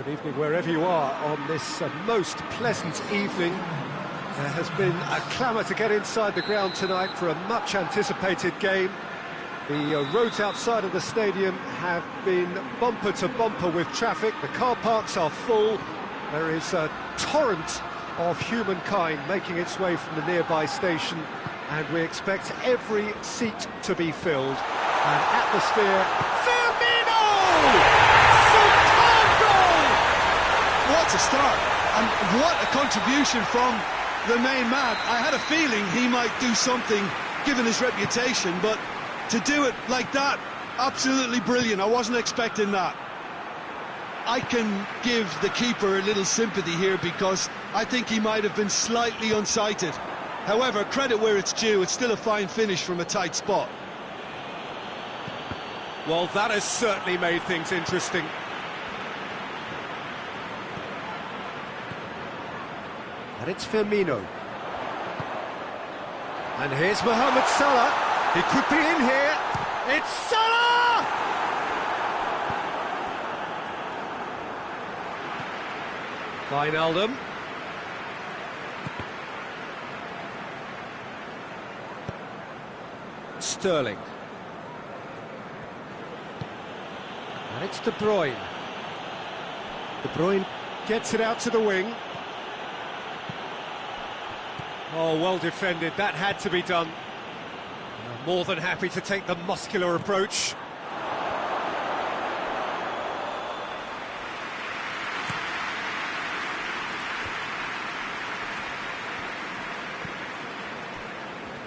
Good evening wherever you are on this most pleasant evening. There has been a clamour to get inside the ground tonight for a much anticipated game. The roads outside of the stadium have been bumper to bumper with traffic. The car parks are full. There is a torrent of humankind making its way from the nearby station, and we expect every seat to be filled. And atmosphere... Firmino! What a start, and what a contribution from the main man. I had a feeling he might do something, given his reputation, but to do it like that, absolutely brilliant. I wasn't expecting that. I can give the keeper a little sympathy here because I think he might have been slightly unsighted. However, credit where it's due, it's still a fine finish from a tight spot. Well, that has certainly made things interesting. And it's Firmino. And here's Mohamed Salah. He could be in here. It's Salah! Wijnaldum. Sterling. And it's De Bruyne. De Bruyne gets it out to the wing. Oh, well defended, that had to be done. More than happy to take the muscular approach.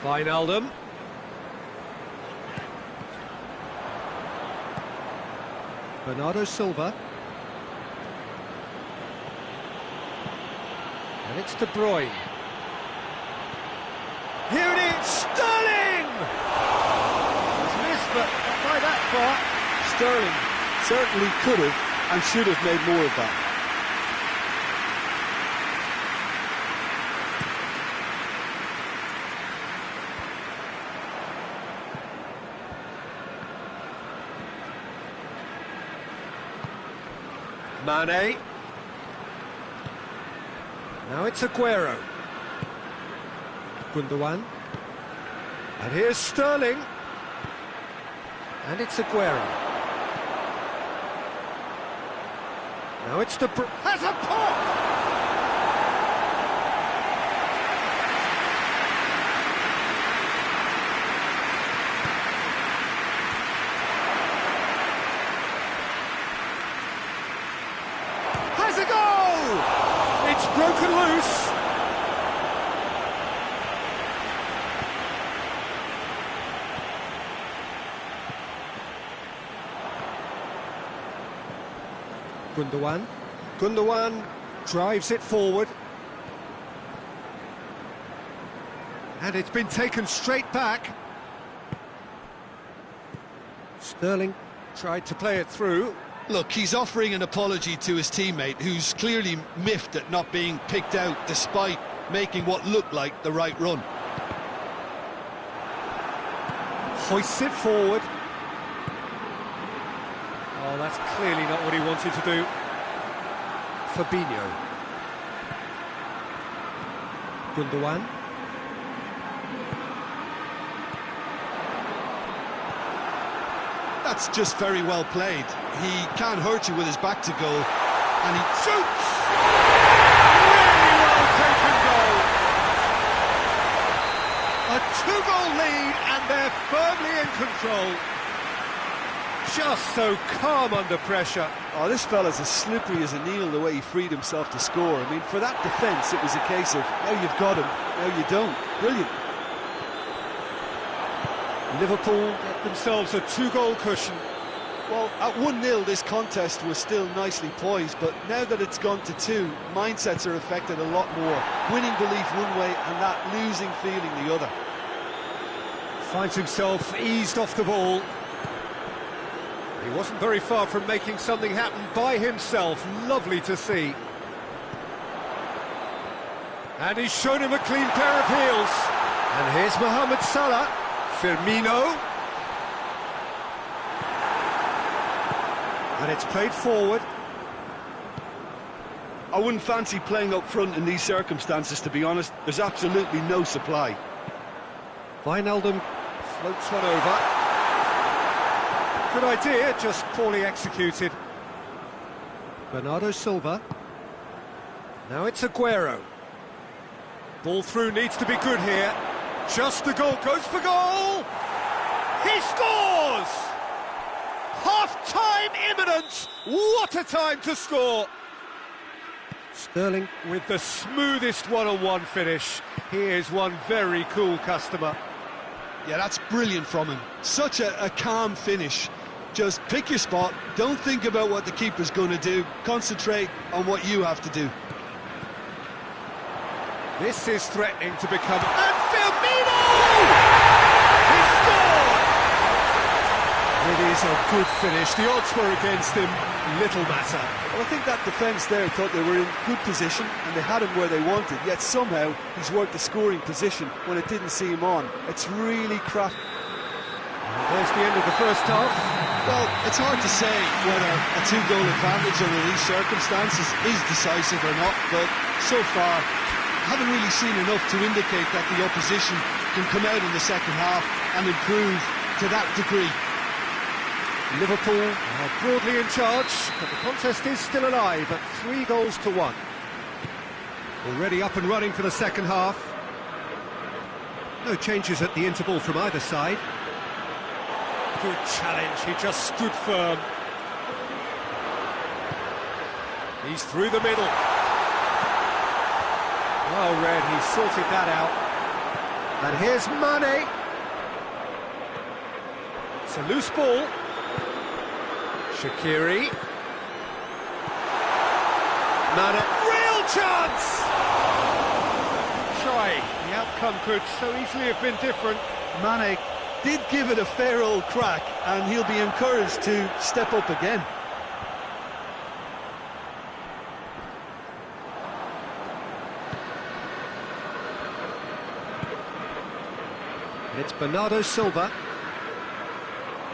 Wijnaldum. Bernardo Silva. And it's De Bruyne. Here it is, Sterling! It's missed, but not by that far. Sterling certainly could have and should have made more of that. Mane. Now it's Aguero. Gundogan. And here's Sterling. And it's Aguero. Now it's De Bruyne. Has a pop! Has a goal! It's broken loose. Gundogan. Gundogan drives it forward. And it's been taken straight back. Sterling tried to play it through. Look, he's offering an apology to his teammate, who's clearly miffed at not being picked out despite making what looked like the right run. Hoists it forward. Oh, that's clearly not what he wanted to do. Fabinho. Gundogan. That's just very well played. He can't hurt you with his back to goal, and he shoots! Really well taken goal. A two-goal lead, and they're firmly in control. Just so calm under pressure. Oh, this fella's as slippery as a needle the way he freed himself to score. I mean, for that defence, it was a case of, now you've got him, now you don't. Brilliant. Liverpool get themselves a two-goal cushion. Well, at 1-0, this contest was still nicely poised, but now that it's gone to 2, mindsets are affected a lot more. Winning belief one way and that losing feeling the other. Finds himself eased off the ball. He wasn't very far from making something happen by himself. Lovely to see. And he's shown him a clean pair of heels. And here's Mohamed Salah. Firmino. And it's played forward. I wouldn't fancy playing up front in these circumstances, to be honest. There's absolutely no supply. Wijnaldum floats one over. Good idea, just poorly executed. Bernardo Silva. Now it's Aguero. Ball through needs to be good here. Just the goal, goes for goal! He scores! Half-time imminent! What a time to score! Sterling with the smoothest one-on-one finish. He is one very cool customer. Yeah, that's brilliant from him. Such a calm finish. Just pick your spot, don't think about what the keeper's going to do, concentrate on what you have to do. This is threatening to become... And Firmino! He scored! It is a good finish. The odds were against him. Little matter. Well, I think that defence there thought they were in good position and they had him where they wanted, yet somehow he's worked the scoring position when it didn't see him on. It's really crafty. There's the end of the first half. Well, it's hard to say whether a two-goal advantage under these circumstances is decisive or not, but so far, haven't really seen enough to indicate that the opposition can come out in the second half and improve to that degree. Liverpool are broadly in charge, but the contest is still alive at 3-1. Already up and running for the second half. No changes at the interval from either side. Good challenge, he just stood firm. He's through the middle. Well read, he sorted that out. And here's Mane. It's a loose ball. Shaqiri. Mane, real chance! Try, the outcome could so easily have been different. Mane did give it a fair old crack, and he'll be encouraged to step up again. It's Bernardo Silva.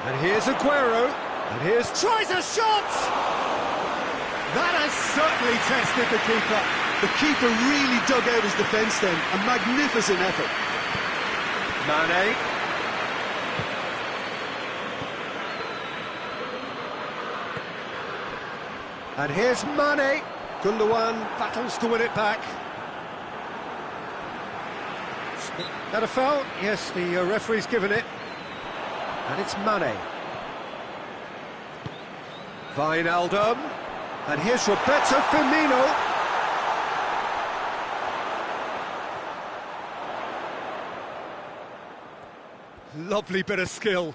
And here's Aguero. And here's... Tries a shot! That has certainly tested the keeper. The keeper really dug out his defence then. A magnificent effort. Mane. And here's Mane. Gundogan battles to win it back. That a foul? Yes, the referee's given it. And it's Mane. Wijnaldum. And here's Roberto Firmino. Lovely bit of skill.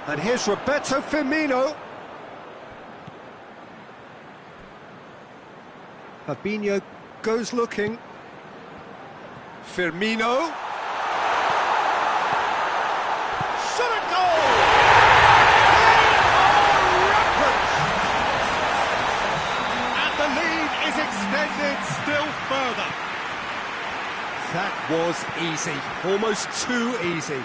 And here's Roberto Firmino. Fabinho goes looking. Firmino. Shot a goal! They are rampant! And the lead is extended still further. That was easy, almost too easy.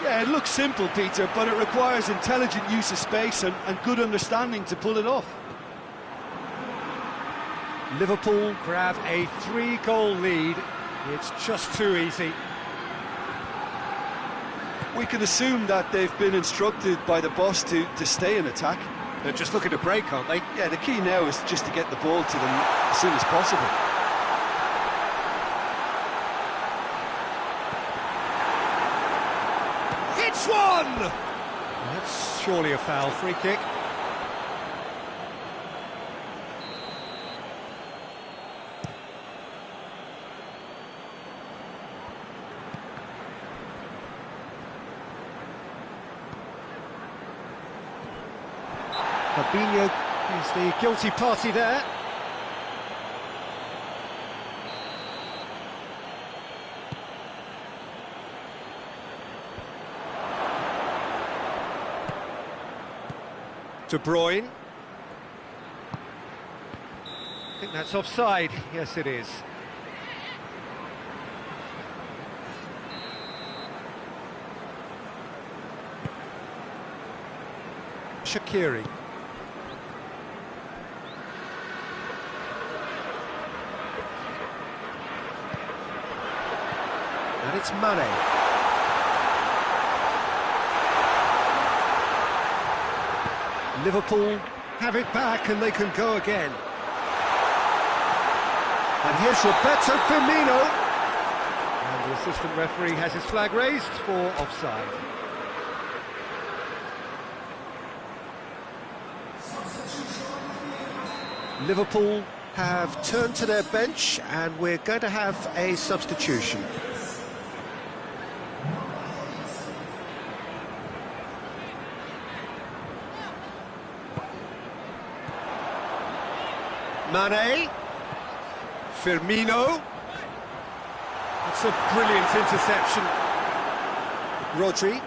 Yeah, it looks simple, Peter, but it requires intelligent use of space and good understanding to pull it off. Liverpool grab a 3-goal lead. It's just too easy. We can assume that they've been instructed by the boss to stay in attack. They're just looking to break, aren't they? Yeah, the key now is just to get the ball to them as soon as possible. It's one! That's surely a foul. Free kick. Fabinho is the guilty party there. De Bruyne. I think that's offside. Yes, it is. Shaqiri. it's Mane. Liverpool have it back and they can go again. And here's Roberto Firmino. And the assistant referee has his flag raised for offside. Liverpool have turned to their bench and we're going to have a substitution. Mane, Firmino, that's a brilliant interception. Rodri,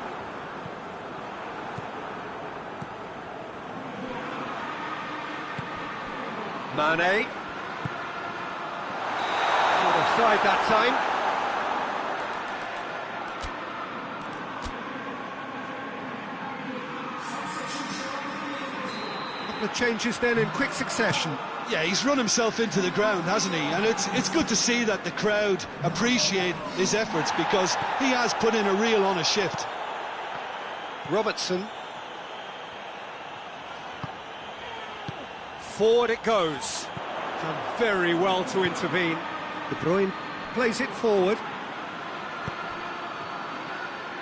Mane, not offside that time. Couple of changes then in quick succession. Yeah, he's run himself into the ground, hasn't he? And it's good to see that the crowd appreciate his efforts because he has put in a real honest shift. Robertson. Forward it goes. Done very well to intervene. De Bruyne plays it forward.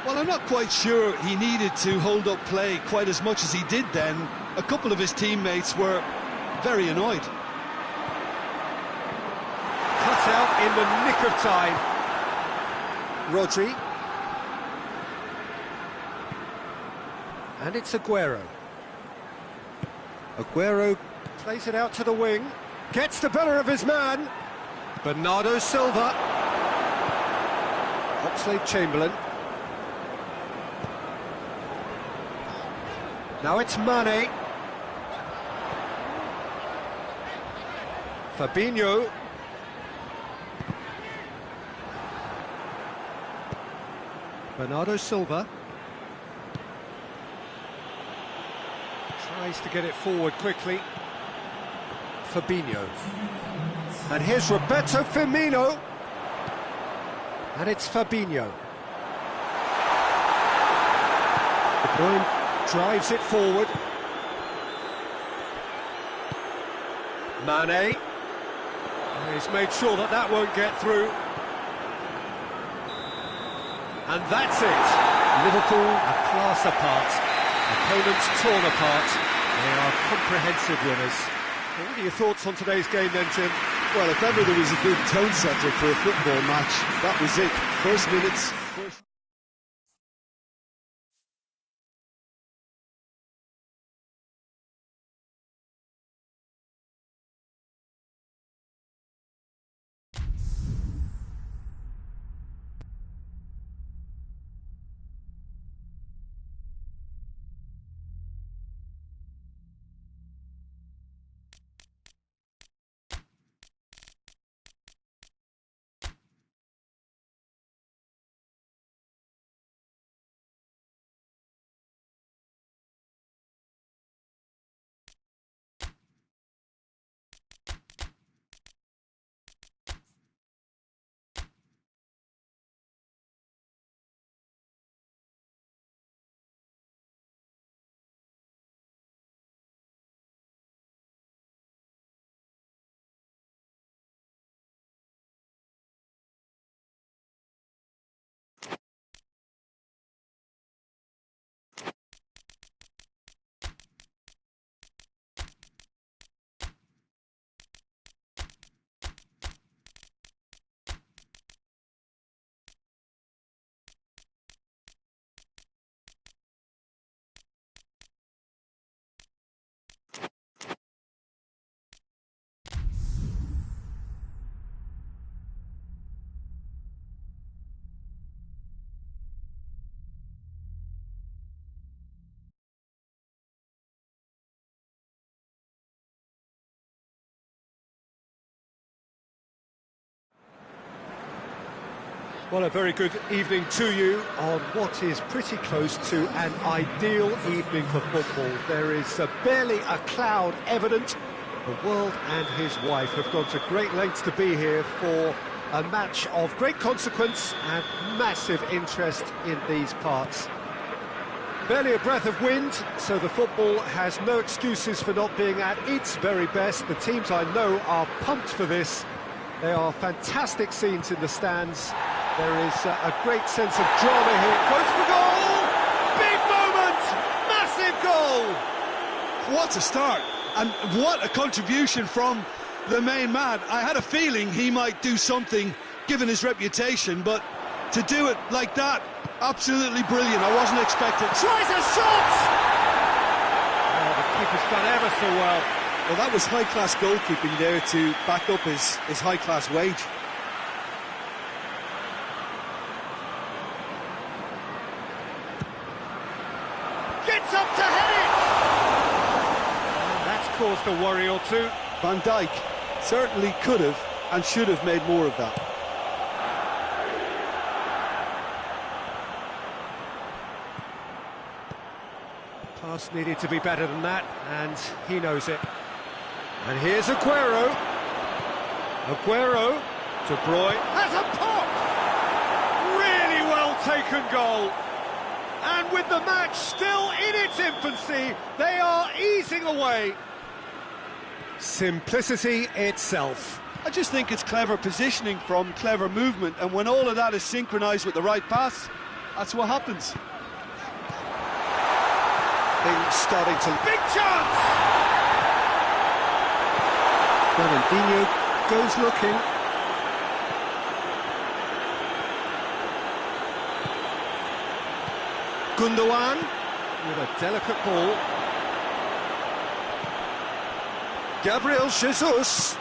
Well, I'm not quite sure he needed to hold up play quite as much as he did then. A couple of his teammates were very annoyed. Cut out in the nick of time. Rodri. And it's Aguero. Aguero plays it out to the wing. Gets the better of his man. Bernardo Silva. Oxlade-Chamberlain. Now it's Mane. Fabinho. Bernardo Silva. Tries to get it forward quickly. Fabinho. And here's Roberto Firmino. And it's Fabinho. De Bruyne drives it forward. Mane. He's made sure that that won't get through. And that's it. Liverpool a class apart. Opponents torn apart. They are comprehensive winners. Well, what are your thoughts on today's game then, Jim? Well, if ever there was a good tone setter for a football match, that was it. First minutes. Well, a very good evening to you on what is pretty close to an ideal evening for football. There is barely a cloud evident. The world and his wife have gone to great lengths to be here for a match of great consequence and massive interest in these parts. Barely a breath of wind, so the football has no excuses for not being at its very best. The teams I know are pumped for this. There are fantastic scenes in the stands. There is a great sense of drama here. Goes for goal! Big moment! Massive goal! What a start, and what a contribution from the main man. I had a feeling he might do something, given his reputation, but to do it like that, absolutely brilliant. I wasn't expecting. Tries a shot! Oh, the keeper's done ever so well. Well, that was high-class goalkeeping there to back up his high-class wage. Gets up to head it! And that's caused a worry or two. Van Dijk certainly could have and should have made more of that. Pass needed to be better than that, and he knows it. And here's Aguero. Aguero, De Bruyne has a pop! Really well taken goal. And with the match still in its infancy, they are easing away. Simplicity itself. I just think it's clever positioning from clever movement, and when all of that is synchronised with the right pass, that's what happens. Things starting to... Big chance! Fernandinho goes looking. Gundogan with a delicate ball. Gabriel Jesus.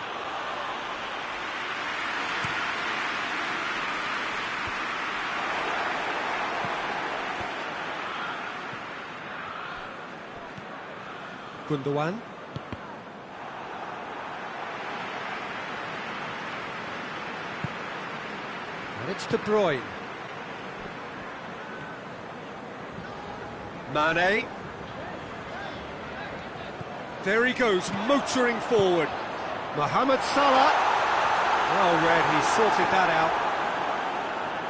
Gundogan. And it's De Bruyne. Mane. There he goes, motoring forward. Mohamed Salah. Well read, he sorted that out.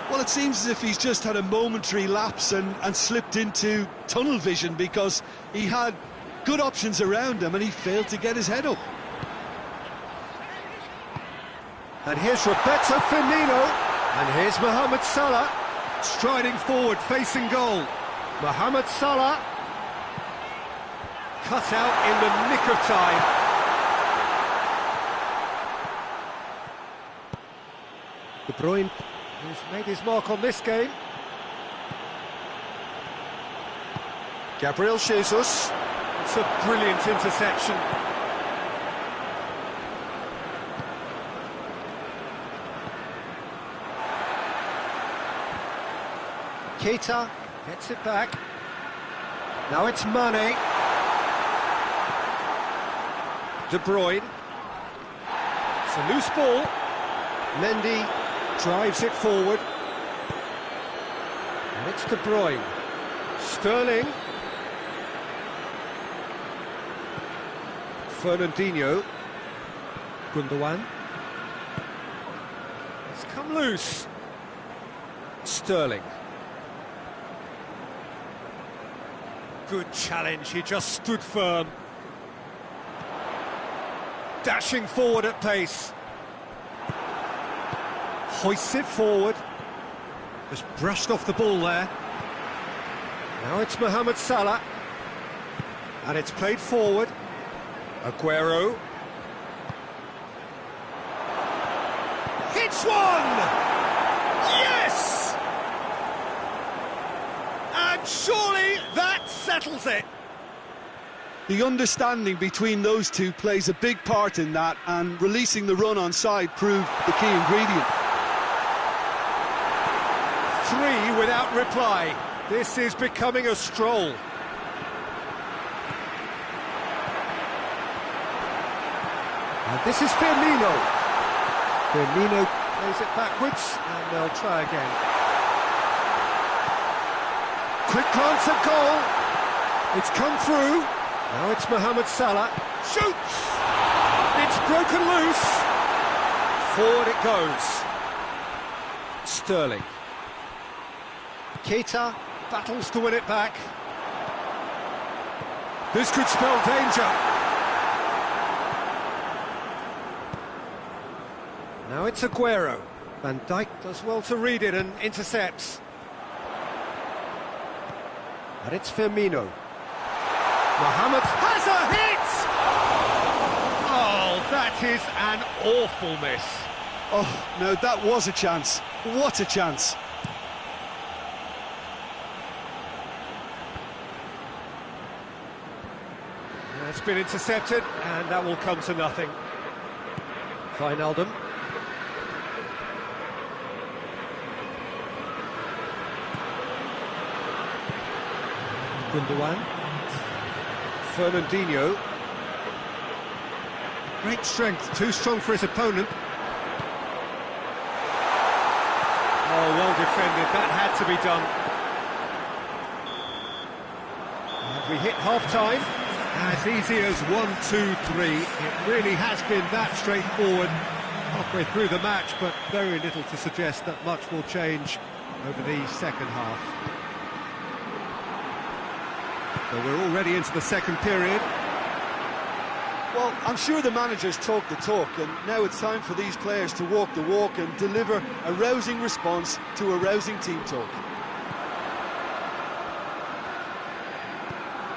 Well, it seems as if he's just had a momentary lapse and slipped into tunnel vision, because he had good options around him and he failed to get his head up. And here's Roberto Firmino. And here's Mohamed Salah, striding forward, facing goal. Mohamed Salah, cut out in the nick of time. De Bruyne, who's made his mark on this game. Gabriel Jesus. It's a brilliant interception. Keita gets it back. Now it's Mane. De Bruyne. It's a loose ball. Mendy drives it forward. And it's De Bruyne. Sterling. Fernandinho. Gundogan. It's come loose. Sterling. Good challenge, he just stood firm. Dashing forward at pace. Hoists it forward. Just brushed off the ball there. Now it's Mohamed Salah. And it's played forward. Aguero. Hits one! Yes! And surely that settles it. The understanding between those two plays a big part in that, and releasing the run on side proved the key ingredient. 3 without reply. This is becoming a stroll. And this is Firmino. Firmino plays it backwards, and they'll try again. Quick glance at goal. It's come through. Now it's Mohamed Salah. Shoots! It's broken loose. Forward it goes. Sterling. Keita battles to win it back. This could spell danger. Now it's Aguero. Van Dijk does well to read it and intercepts. And it's Firmino. Mohamed has a hit! Oh, that is an awful miss. Oh, no, that was a chance. What a chance. It's been intercepted, and that will come to nothing. Wijnaldum. Gundogan. Fernandinho. Great strength, too strong for his opponent. Oh, well defended, that had to be done. And we hit half-time. As easy as 1-2-3. It really has been that straightforward halfway through the match, but very little to suggest that much will change over the second half. So we're already into the second period. Well, I'm sure the managers talk the talk, and now it's time for these players to walk the walk and deliver a rousing response to a rousing team talk.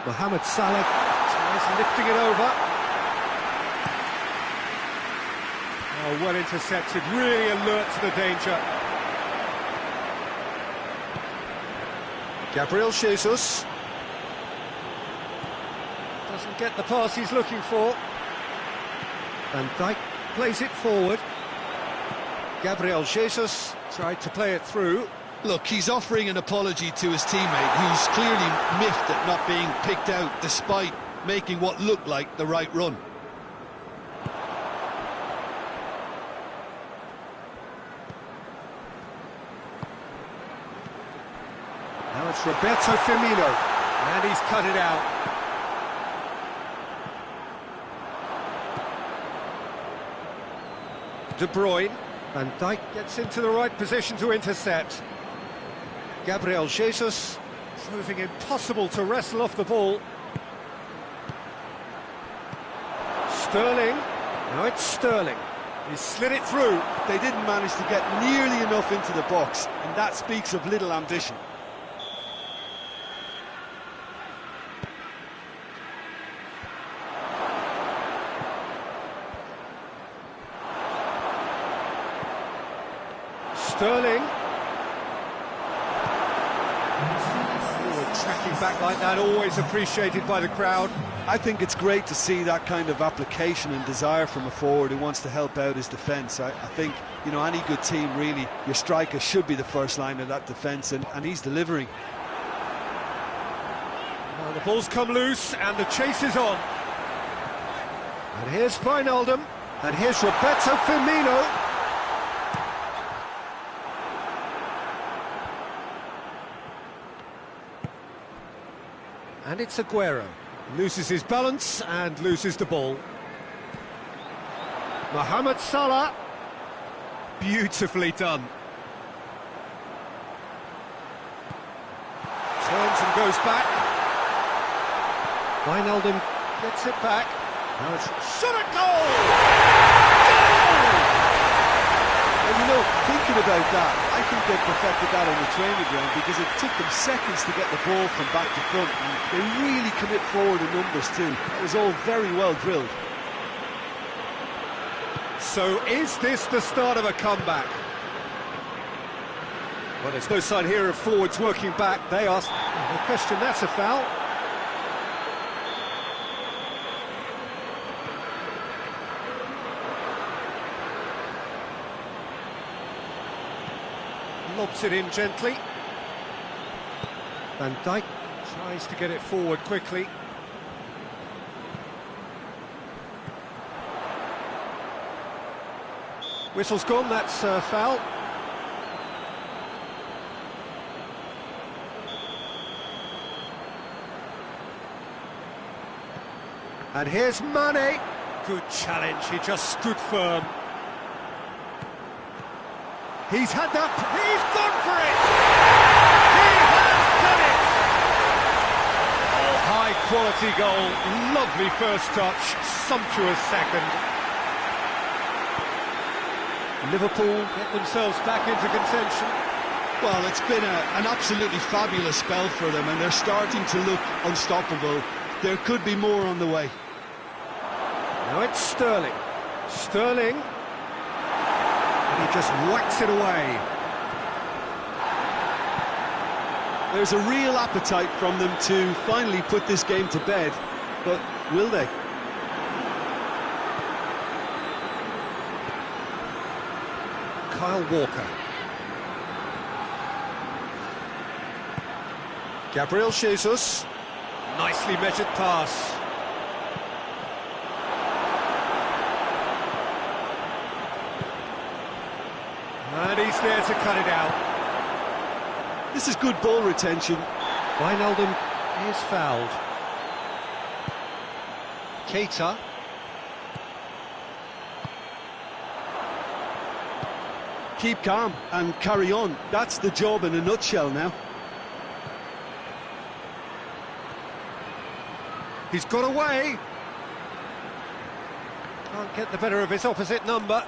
Mohamed Salah tries lifting it over. Oh, well intercepted, really alert to the danger. Gabriel Jesus. Doesn't get the pass he's looking for. Van Dijk plays it forward. Gabriel Jesus tried to play it through. Look, he's offering an apology to his teammate, who's clearly miffed at not being picked out despite making what looked like the right run. Now it's Roberto Firmino, and he's cut it out. De Bruyne. Van Dijk gets into the right position to intercept. Gabriel Jesus, proving impossible to wrestle off the ball. Sterling. Now it's Sterling. He slid it through. They didn't manage to get nearly enough into the box, and that speaks of little ambition. Sterling. Tracking back like that, always appreciated by the crowd. I think it's great to see that kind of application and desire from a forward who wants to help out his defence. I think, you know, any good team, really, your striker should be the first line of that defence, and he's delivering. Well, the ball's come loose, and the chase is on. And here's Wijnaldum, and here's Roberto Firmino. And it's Aguero. Loses his balance and loses the ball. Mohamed Salah. Beautifully done. Turns and goes back. Wijnaldum gets it back. Now it's shot at goal! And you know, thinking about that, I think they perfected that on the training ground, because it took them seconds to get the ball from back to front, and they really commit forward in numbers too. It was all very well drilled. So is this the start of a comeback? Well, there's no sign here of forwards working back. They are... No question, that's a foul. Lobs it in gently. Van Dijk tries to get it forward quickly. Whistle's gone, that's a foul. And here's Mane. Good challenge, he just stood firm. He's had that. He's gone for it. He has done it. Oh, high quality goal. Lovely first touch. Sumptuous second. Liverpool get themselves back into contention. Well, it's been an absolutely fabulous spell for them, and they're starting to look unstoppable. There could be more on the way. Now it's Sterling. Sterling. And he just whacks it away. There's a real appetite from them to finally put this game to bed, but will they? Kyle Walker. Gabriel Jesus. Nicely measured pass. And he's there to cut it out. This is good ball retention. Wijnaldum is fouled. Keita. Keep calm and carry on. That's the job in a nutshell now. He's got away. Can't get the better of his opposite number.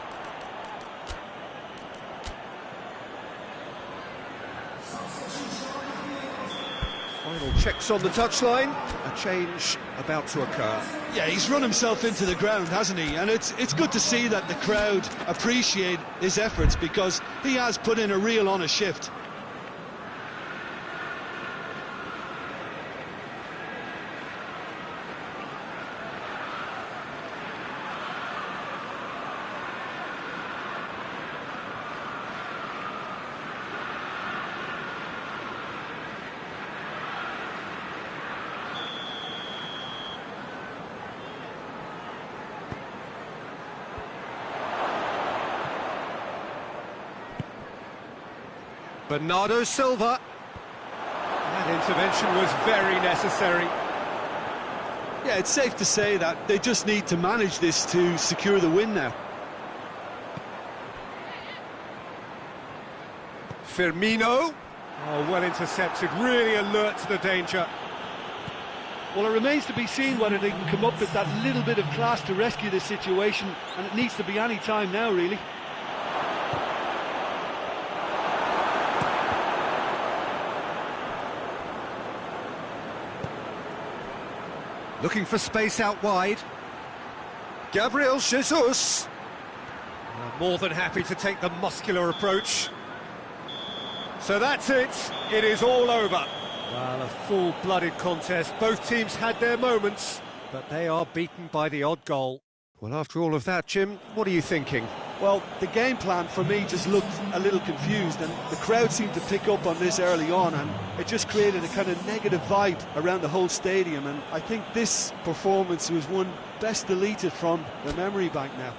Final checks on the touchline. A change about to occur. Yeah, he's run himself into the ground, hasn't he? And it's good to see that the crowd appreciate his efforts, because he has put in a real honest shift. Bernardo Silva. That intervention was very necessary. Yeah, it's safe to say that they just need to manage this to secure the win now. Firmino. Oh, well intercepted, really alert to the danger. Well, it remains to be seen whether they can come up with that little bit of class to rescue this situation, and it needs to be any time now, really. Looking for space out wide. Gabriel Jesus. More than happy to take the muscular approach. So that's it. It is all over. Well, a full-blooded contest. Both teams had their moments, but they are beaten by the odd goal. Well, after all of that, Jim, what are you thinking? Well, the game plan for me just looked a little confused, and the crowd seemed to pick up on this early on, and it just created a kind of negative vibe around the whole stadium, and I think this performance was one best deleted from the memory bank now.